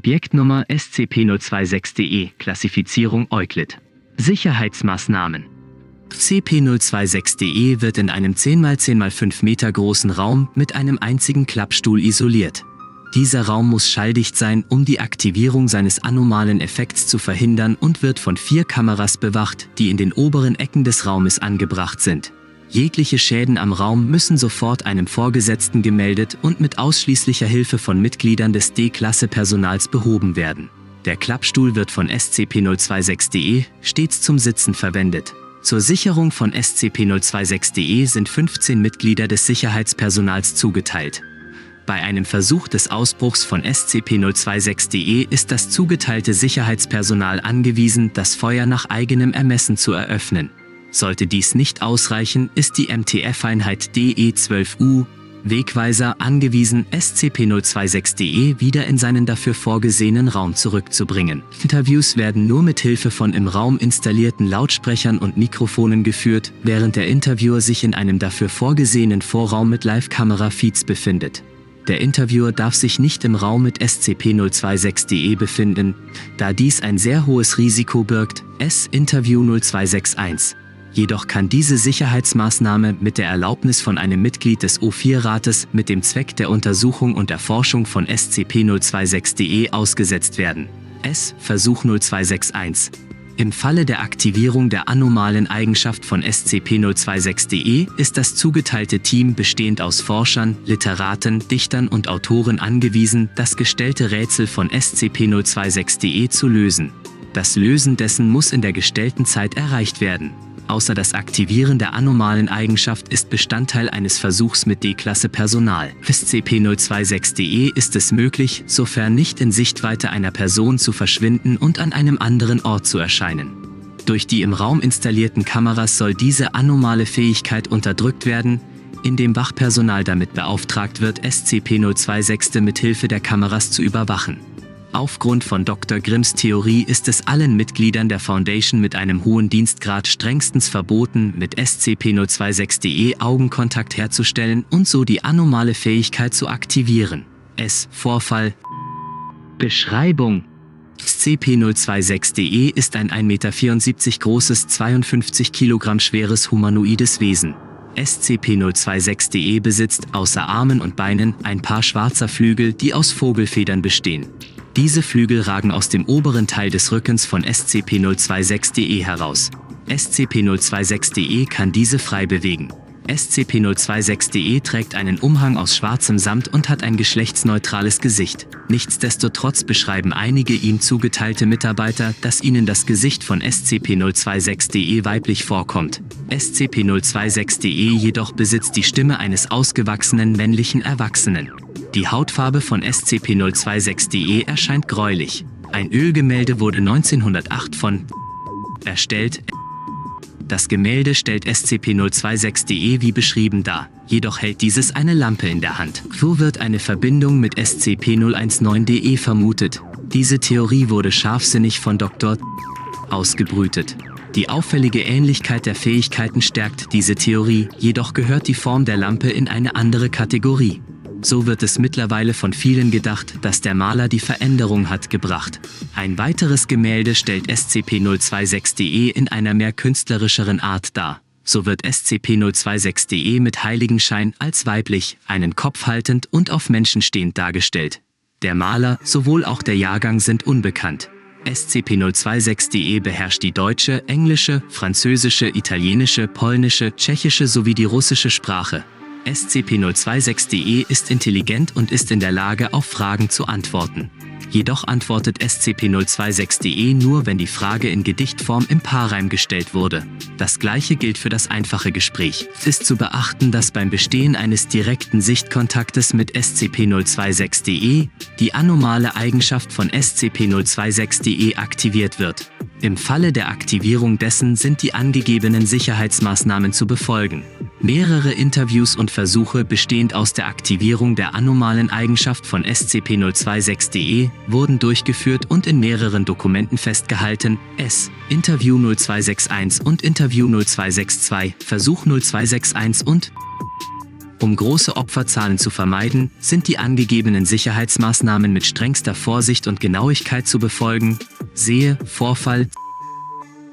Objektnummer SCP-026-DE, Klassifizierung Euclid. Sicherheitsmaßnahmen. SCP-026-DE wird in einem 10×10×5 Meter großen Raum mit einem einzigen Klappstuhl isoliert. Dieser Raum muss schalldicht sein, um die Aktivierung seines anomalen Effekts zu verhindern, und wird von 4 Kameras bewacht, die in den oberen Ecken des Raumes angebracht sind. Jegliche Schäden am Raum müssen sofort einem Vorgesetzten gemeldet und mit ausschließlicher Hilfe von Mitgliedern des D-Klasse-Personals behoben werden. Der Klappstuhl wird von SCP-026-DE stets zum Sitzen verwendet. Zur Sicherung von SCP-026-DE sind 15 Mitglieder des Sicherheitspersonals zugeteilt. Bei einem Versuch des Ausbruchs von SCP-026-DE ist das zugeteilte Sicherheitspersonal angewiesen, das Feuer nach eigenem Ermessen zu eröffnen. Sollte dies nicht ausreichen, ist die MTF-Einheit DE-12U, Wegweiser, angewiesen, SCP-026-DE wieder in seinen dafür vorgesehenen Raum zurückzubringen. Interviews werden nur mit Hilfe von im Raum installierten Lautsprechern und Mikrofonen geführt, während der Interviewer sich in einem dafür vorgesehenen Vorraum mit Live-Kamera-Feeds befindet. Der Interviewer darf sich nicht im Raum mit SCP-026-DE befinden, da dies ein sehr hohes Risiko birgt, Interview 0261. Jedoch kann diese Sicherheitsmaßnahme mit der Erlaubnis von einem Mitglied des O4-Rates mit dem Zweck der Untersuchung und Erforschung von SCP-026-DE ausgesetzt werden. Versuch 0261. Im Falle der Aktivierung der anomalen Eigenschaft von SCP-026-DE ist das zugeteilte Team bestehend aus Forschern, Literaten, Dichtern und Autoren angewiesen, das gestellte Rätsel von SCP-026-DE zu lösen. Das Lösen dessen muss in der gestellten Zeit erreicht werden. Außer das Aktivieren der anomalen Eigenschaft ist Bestandteil eines Versuchs mit D-Klasse-Personal. SCP-026-DE ist es möglich, sofern nicht in Sichtweite einer Person, zu verschwinden und an einem anderen Ort zu erscheinen. Durch die im Raum installierten Kameras soll diese anomale Fähigkeit unterdrückt werden, indem Wachpersonal damit beauftragt wird, SCP-026 mit Hilfe der Kameras zu überwachen. Aufgrund von Dr. Grimms Theorie ist es allen Mitgliedern der Foundation mit einem hohen Dienstgrad strengstens verboten, mit SCP-026-DE Augenkontakt herzustellen und so die anomale Fähigkeit zu aktivieren. Vorfall. Beschreibung. SCP-026-DE ist ein 1,74 Meter großes, 52 Kilogramm schweres humanoides Wesen. SCP-026-DE besitzt außer Armen und Beinen ein Paar schwarzer Flügel, die aus Vogelfedern bestehen. Diese Flügel ragen aus dem oberen Teil des Rückens von SCP-026-DE heraus. SCP-026-DE kann diese frei bewegen. SCP-026-DE trägt einen Umhang aus schwarzem Samt und hat ein geschlechtsneutrales Gesicht. Nichtsdestotrotz beschreiben einige ihm zugeteilte Mitarbeiter, dass ihnen das Gesicht von SCP-026-DE weiblich vorkommt. SCP-026-DE jedoch besitzt die Stimme eines ausgewachsenen männlichen Erwachsenen. Die Hautfarbe von SCP-026-DE erscheint gräulich. Ein Ölgemälde wurde 1908 von erstellt. Das Gemälde stellt SCP-026-DE wie beschrieben dar, jedoch hält dieses eine Lampe in der Hand. So wird eine Verbindung mit SCP-019-DE vermutet. Diese Theorie wurde scharfsinnig von Dr. ausgebrütet. Die auffällige Ähnlichkeit der Fähigkeiten stärkt diese Theorie, jedoch gehört die Form der Lampe in eine andere Kategorie. So wird es mittlerweile von vielen gedacht, dass der Maler die Veränderung hat gebracht. Ein weiteres Gemälde stellt SCP-026-DE in einer mehr künstlerischeren Art dar. So wird SCP-026-DE mit Heiligenschein als weiblich, einen Kopf haltend und auf Menschen stehend dargestellt. Der Maler, sowohl auch der Jahrgang sind unbekannt. SCP-026-DE beherrscht die deutsche, englische, französische, italienische, polnische, tschechische sowie die russische Sprache. SCP-026-DE ist intelligent und ist in der Lage, auf Fragen zu antworten. Jedoch antwortet SCP-026-DE nur, wenn die Frage in Gedichtform im Paarreim gestellt wurde. Das gleiche gilt für das einfache Gespräch. Es ist zu beachten, dass beim Bestehen eines direkten Sichtkontaktes mit SCP-026-DE die anomale Eigenschaft von SCP-026-DE aktiviert wird. Im Falle der Aktivierung dessen sind die angegebenen Sicherheitsmaßnahmen zu befolgen. Mehrere Interviews und Versuche bestehend aus der Aktivierung der anomalen Eigenschaft von SCP-026-DE wurden durchgeführt und in mehreren Dokumenten festgehalten. Interview 0261 und Interview 0262, Versuch 0261 und Um große Opferzahlen zu vermeiden, sind die angegebenen Sicherheitsmaßnahmen mit strengster Vorsicht und Genauigkeit zu befolgen. Siehe Vorfall.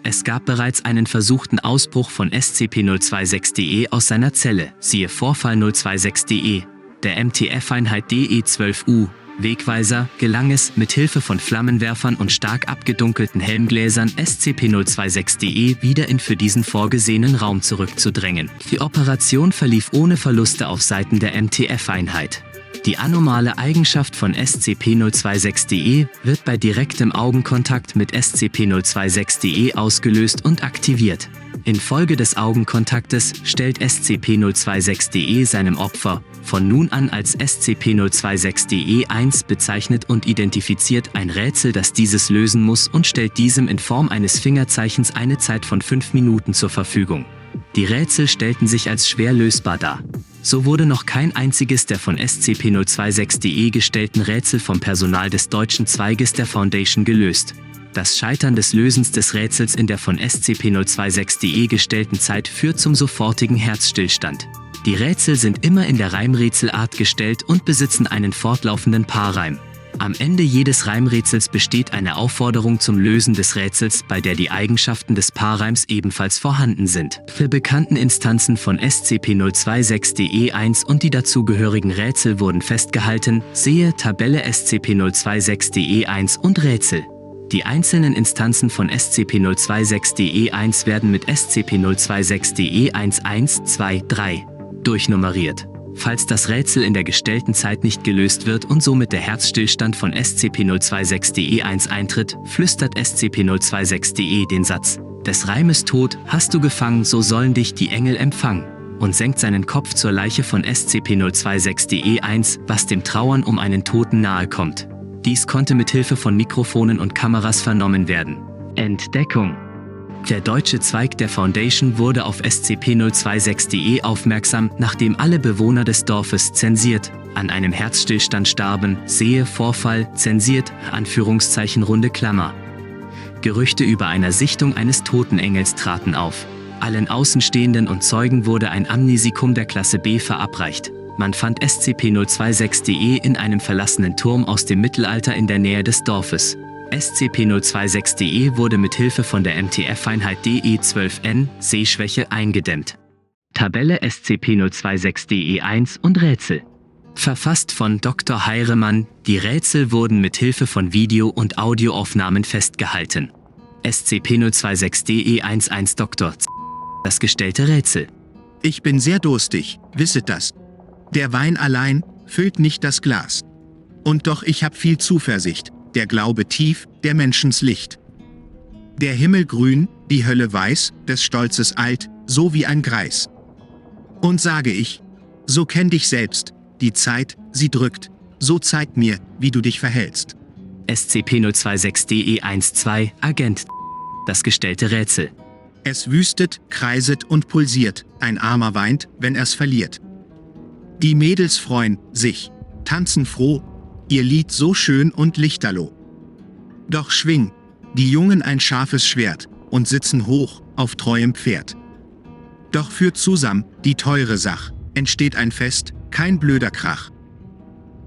Es gab bereits einen versuchten Ausbruch von SCP-026-DE aus seiner Zelle. Siehe Vorfall 026-DE. Der MTF-Einheit DE-12U. Wegweiser gelang es, mit Hilfe von Flammenwerfern und stark abgedunkelten Helmgläsern SCP-026-DE wieder in für diesen vorgesehenen Raum zurückzudrängen. Die Operation verlief ohne Verluste auf Seiten der MTF-Einheit. Die anomale Eigenschaft von SCP-026-DE wird bei direktem Augenkontakt mit SCP-026-DE ausgelöst und aktiviert. Infolge des Augenkontaktes stellt SCP-026-DE seinem Opfer, von nun an als SCP-026-DE-1 bezeichnet und identifiziert, ein Rätsel, das dieses lösen muss, und stellt diesem in Form eines Fingerzeichens eine Zeit von 5 Minuten zur Verfügung. Die Rätsel stellten sich als schwer lösbar dar. So wurde noch kein einziges der von SCP-026-DE gestellten Rätsel vom Personal des deutschen Zweiges der Foundation gelöst. Das Scheitern des Lösens des Rätsels in der von SCP-026-DE gestellten Zeit führt zum sofortigen Herzstillstand. Die Rätsel sind immer in der Reimrätselart gestellt und besitzen einen fortlaufenden Paarreim. Am Ende jedes Reimrätsels besteht eine Aufforderung zum Lösen des Rätsels, bei der die Eigenschaften des Paarreims ebenfalls vorhanden sind. Für bekannten Instanzen von SCP-026-DE-1 und die dazugehörigen Rätsel wurden festgehalten, siehe Tabelle SCP-026-DE-1 und Rätsel. Die einzelnen Instanzen von SCP-026-DE-1 werden mit SCP-026-DE-1, 1, 2, 3 durchnummeriert. Falls das Rätsel in der gestellten Zeit nicht gelöst wird und somit der Herzstillstand von SCP-026-DE-1 eintritt, flüstert SCP-026-DE den Satz: Des Reimes Tod hast du gefangen, so sollen dich die Engel empfangen, und senkt seinen Kopf zur Leiche von SCP-026-DE-1, was dem Trauern um einen Toten nahe kommt. Dies konnte mit Hilfe von Mikrofonen und Kameras vernommen werden. Entdeckung: Der deutsche Zweig der Foundation wurde auf SCP-026-DE aufmerksam, nachdem alle Bewohner des Dorfes zensiert an einem Herzstillstand starben. Sehe Vorfall, zensiert, Anführungszeichen runde Klammer. Gerüchte über eine Sichtung eines Totenengels traten auf. Allen Außenstehenden und Zeugen wurde ein Amnesikum der Klasse B verabreicht. Man fand SCP-026-DE in einem verlassenen Turm aus dem Mittelalter in der Nähe des Dorfes. SCP-026-DE wurde mit Hilfe von der MTF-Einheit DE-12N, Sehschwäche, eingedämmt. Tabelle SCP-026-DE-1 und Rätsel. Verfasst von Dr. Heiremann, die Rätsel wurden mit Hilfe von Video- und Audioaufnahmen festgehalten. SCP-026-DE-11 Dr. Das gestellte Rätsel. Ich bin sehr durstig, wisset das. Der Wein allein füllt nicht das Glas. Und doch ich hab viel Zuversicht, der Glaube tief, der Menschens Licht. Der Himmel grün, die Hölle weiß, des Stolzes alt, so wie ein Greis. Und sage ich, so kenn dich selbst, die Zeit, sie drückt, so zeig mir, wie du dich verhältst. SCP-026-DE-12, Agent. Das gestellte Rätsel. Es wüstet, kreiset und pulsiert, ein Armer weint, wenn er's verliert. Die Mädels freuen sich, tanzen froh, ihr Lied so schön und lichterloh. Doch schwing, die Jungen ein scharfes Schwert und sitzen hoch auf treuem Pferd. Doch führt zusammen die teure Sach, entsteht ein Fest, kein blöder Krach.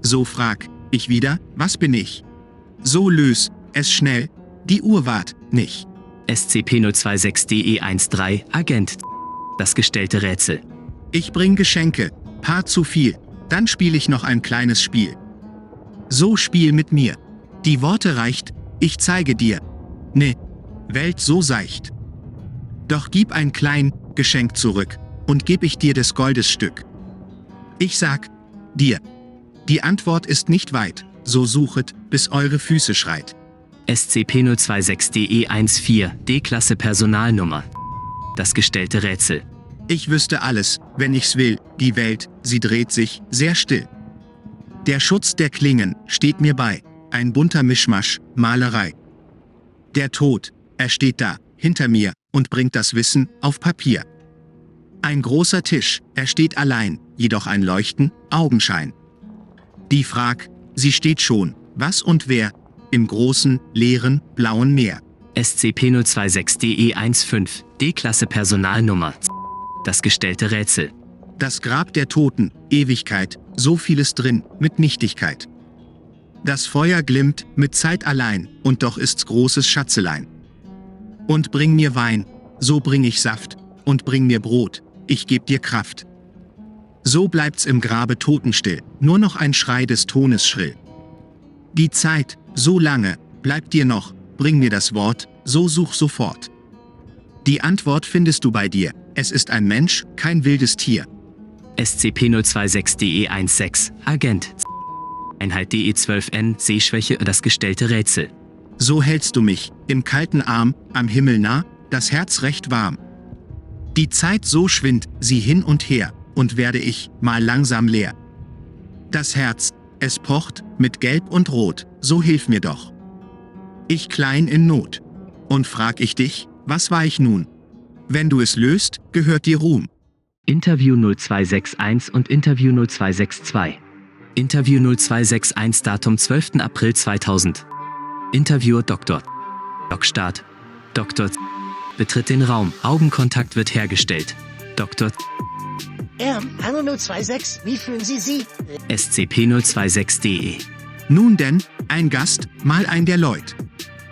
So frag ich wieder, was bin ich? So lös es schnell, die Uhr wart nicht. SCP-026-DE-13, Agent. Das gestellte Rätsel. Ich bring Geschenke, paar zu viel, dann spiel ich noch ein kleines Spiel. So spiel mit mir. Die Worte reicht, ich zeige dir. Ne, Welt so seicht. Doch gib ein klein Geschenk zurück, und geb ich dir des Goldes Stück. Ich sag dir, die Antwort ist nicht weit, so suchet, bis eure Füße schreit. SCP-026-DE-14, D-Klasse Personalnummer. Das gestellte Rätsel. Ich wüsste alles, wenn ich's will, die Welt, sie dreht sich, sehr still. Der Schutz der Klingen steht mir bei, ein bunter Mischmasch, Malerei. Der Tod, er steht da, hinter mir, und bringt das Wissen auf Papier. Ein großer Tisch, er steht allein, jedoch ein Leuchten, Augenschein. Die Frag, sie steht schon, was und wer, im großen, leeren, blauen Meer. SCP-026-DE-15, D-Klasse Personalnummer. Das gestellte Rätsel. Das Grab der Toten, Ewigkeit, so vieles drin, mit Nichtigkeit. Das Feuer glimmt, mit Zeit allein, und doch ist's großes Schatzelein. Und bring mir Wein, so bring ich Saft, und bring mir Brot, ich geb dir Kraft. So bleibt's im Grabe totenstill, nur noch ein Schrei des Tones schrill. Die Zeit, so lange, bleibt dir noch, bring mir das Wort, so such sofort. Die Antwort findest du bei dir, es ist ein Mensch, kein wildes Tier. SCP-026-DE16, Agent. Einheit DE12N, Sehschwäche, das gestellte Rätsel. So hältst du mich, im kalten Arm, am Himmel nah, das Herz recht warm. Die Zeit so schwind, sie hin und her, und werde ich, mal langsam leer. Das Herz, es pocht, mit Gelb und Rot, so hilf mir doch. Ich klein in Not. Und frag ich dich, was war ich nun? Wenn du es löst, gehört dir Ruhm. Interview 0261 und Interview 0262. Interview 0261, Datum 12. April 2000. Interviewer Dr. Lockstart. Dr. betritt den Raum, Augenkontakt wird hergestellt. Dr. Hallo 026, wie fühlen Sie sich? SCP-026-DE. Nun denn, ein Gast, mal ein der Leut.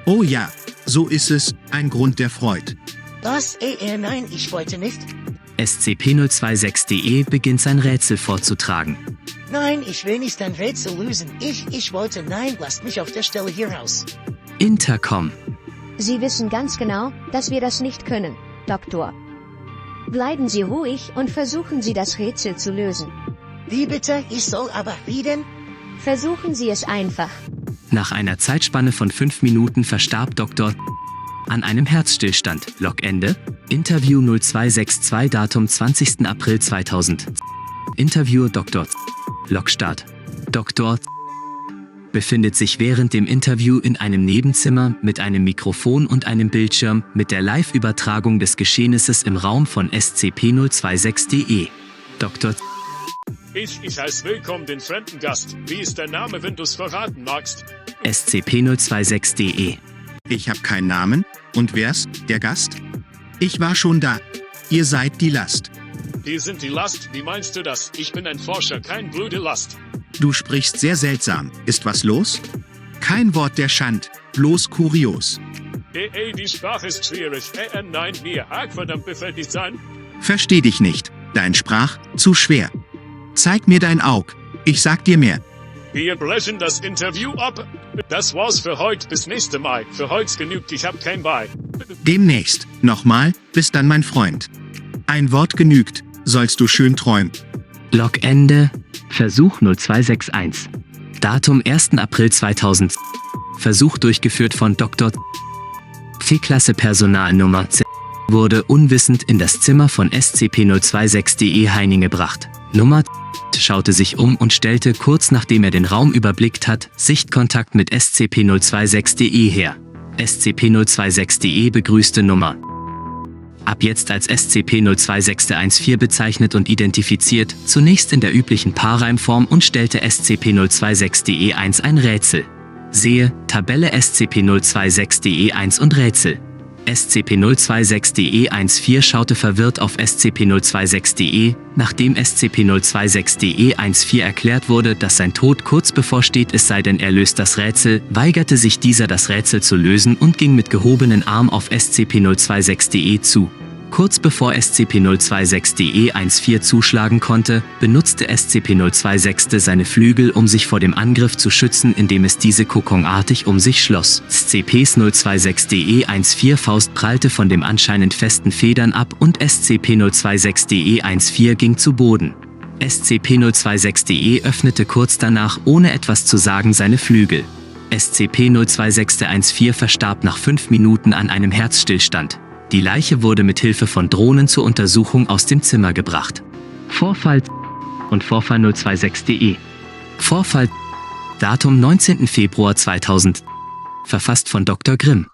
Oh ja, so ist es, ein Grund der Freud. Was? Nein, ich wollte nicht. SCP-026-DE beginnt sein Rätsel vorzutragen. Nein, ich will nicht ein Rätsel lösen. Ich wollte, nein, lasst mich auf der Stelle hier raus. Intercom. Sie wissen ganz genau, dass wir das nicht können, Doktor. Bleiben Sie ruhig und versuchen Sie das Rätsel zu lösen. Wie bitte? Ich soll aber reden? Versuchen Sie es einfach. Nach einer Zeitspanne von 5 Minuten verstarb Dr. an einem Herzstillstand. Logende. Interview 0262, Datum 20. April 2000. Interviewer Dr. Logstart. Dr. befindet sich während dem Interview in einem Nebenzimmer mit einem Mikrofon und einem Bildschirm mit der Live-Übertragung des Geschehnisses im Raum von SCP-026-DE. Dr. Ich heiße willkommen den fremden Gast. Wie ist dein Name, wenn du's verraten magst? SCP-026-DE. Ich hab keinen Namen, und wer's, der Gast? Ich war schon da. Ihr seid die Last. Wir sind die Last, wie meinst du das? Ich bin ein Forscher, kein blöde Last. Du sprichst sehr seltsam, ist was los? Kein Wort der Schand, bloß kurios. Die Sprache ist schwierig. Nein, mir verdammt befällig sein. Versteh dich nicht, dein Sprach, zu schwer. Zeig mir dein Aug, ich sag dir mehr. Wir brechen das Interview ab. Das war's für heute, bis nächste Mal. Für heute genügt, ich hab kein Bei. Demnächst, nochmal, bis dann mein Freund. Ein Wort genügt, sollst du schön träumen. Logende. Versuch 0261. Datum 1. April 2000. Versuch durchgeführt von Dr. C-Klasse Personalnummer C wurde unwissend in das Zimmer von SCP-026-DE Heining gebracht. Nummer schaute sich um und stellte kurz nachdem er den Raum überblickt hat, Sichtkontakt mit SCP-026-DE her. SCP-026-DE begrüßte Nummer ab jetzt als SCP-026-14 bezeichnet und identifiziert, zunächst in der üblichen Paarreimform und stellte SCP-026-DE1 ein Rätsel. Siehe Tabelle SCP-026-DE1 und Rätsel. SCP-026-DE14 schaute verwirrt auf SCP-026-DE, nachdem SCP-026-DE14 erklärt wurde, dass sein Tod kurz bevorsteht, es sei denn er löst das Rätsel, weigerte sich dieser das Rätsel zu lösen und ging mit gehobenen Arm auf SCP-026-DE zu. Kurz bevor SCP-026-DE14 zuschlagen konnte, benutzte SCP-026 seine Flügel, um sich vor dem Angriff zu schützen, indem es diese kokonartig um sich schloss. SCP-026-DE14 Faust prallte von dem anscheinend festen Federn ab und SCP-026-DE14 ging zu Boden. SCP-026-DE öffnete kurz danach, ohne etwas zu sagen, seine Flügel. SCP-026-14 verstarb nach 5 Minuten an einem Herzstillstand. Die Leiche wurde mit Hilfe von Drohnen zur Untersuchung aus dem Zimmer gebracht. Vorfall und Vorfall 026-DE. Vorfall Datum 19. Februar 2000. Verfasst von Dr. Grimm.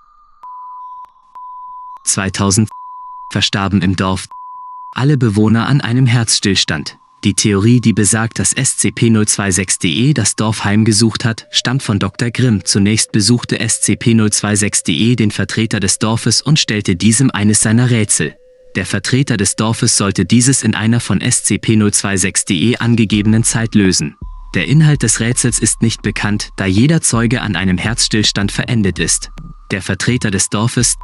2000 verstarben im Dorf alle Bewohner an einem Herzstillstand. Die Theorie, die besagt, dass SCP-026-DE das Dorf heimgesucht hat, stammt von Dr. Grimm. Zunächst besuchte SCP-026-DE den Vertreter des Dorfes und stellte diesem eines seiner Rätsel. Der Vertreter des Dorfes sollte dieses in einer von SCP-026-DE angegebenen Zeit lösen. Der Inhalt des Rätsels ist nicht bekannt, da jeder Zeuge an einem Herzstillstand verendet ist. Der Vertreter des Dorfes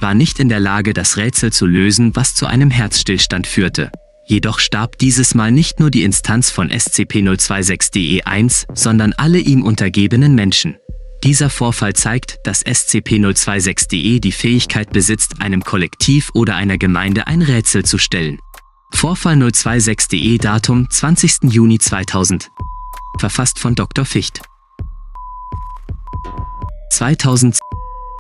war nicht in der Lage, das Rätsel zu lösen, was zu einem Herzstillstand führte. Jedoch starb dieses Mal nicht nur die Instanz von SCP-026-DE1, sondern alle ihm untergebenen Menschen. Dieser Vorfall zeigt, dass SCP-026-DE die Fähigkeit besitzt, einem Kollektiv oder einer Gemeinde ein Rätsel zu stellen. Vorfall 026-DE Datum 20. Juni 2000. Verfasst von Dr. Ficht. 2000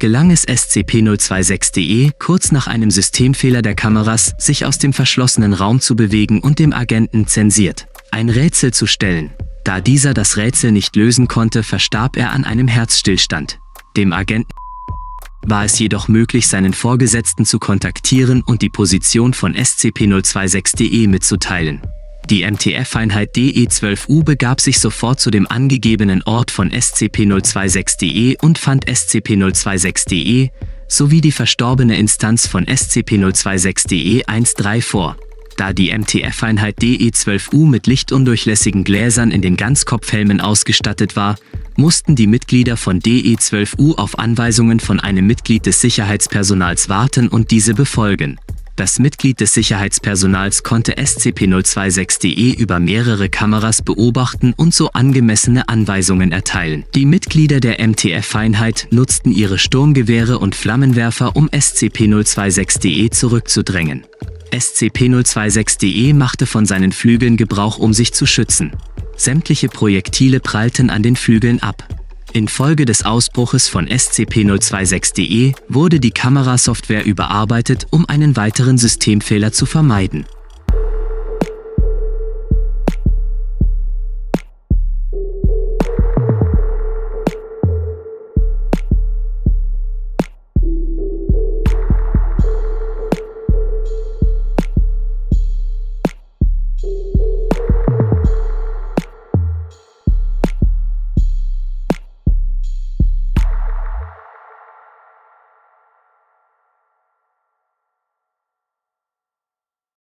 gelang es SCP-026-DE, kurz nach einem Systemfehler der Kameras, sich aus dem verschlossenen Raum zu bewegen und dem Agenten zensiert ein Rätsel zu stellen. Da dieser das Rätsel nicht lösen konnte, verstarb er an einem Herzstillstand. Dem Agenten war es jedoch möglich, seinen Vorgesetzten zu kontaktieren und die Position von SCP-026-DE mitzuteilen. Die MTF-Einheit DE-12U begab sich sofort zu dem angegebenen Ort von SCP-026-DE und fand SCP-026-DE sowie die verstorbene Instanz von SCP-026-DE-1-3 vor. Da die MTF-Einheit DE-12U mit lichtundurchlässigen Gläsern in den Ganzkopfhelmen ausgestattet war, mussten die Mitglieder von DE-12U auf Anweisungen von einem Mitglied des Sicherheitspersonals warten und diese befolgen. Das Mitglied des Sicherheitspersonals konnte SCP-026-DE über mehrere Kameras beobachten und so angemessene Anweisungen erteilen. Die Mitglieder der MTF-Einheit nutzten ihre Sturmgewehre und Flammenwerfer, um SCP-026-DE zurückzudrängen. SCP-026-DE machte von seinen Flügeln Gebrauch, um sich zu schützen. Sämtliche Projektile prallten an den Flügeln ab. Infolge des Ausbruches von SCP-026-DE wurde die Kamerasoftware überarbeitet, um einen weiteren Systemfehler zu vermeiden.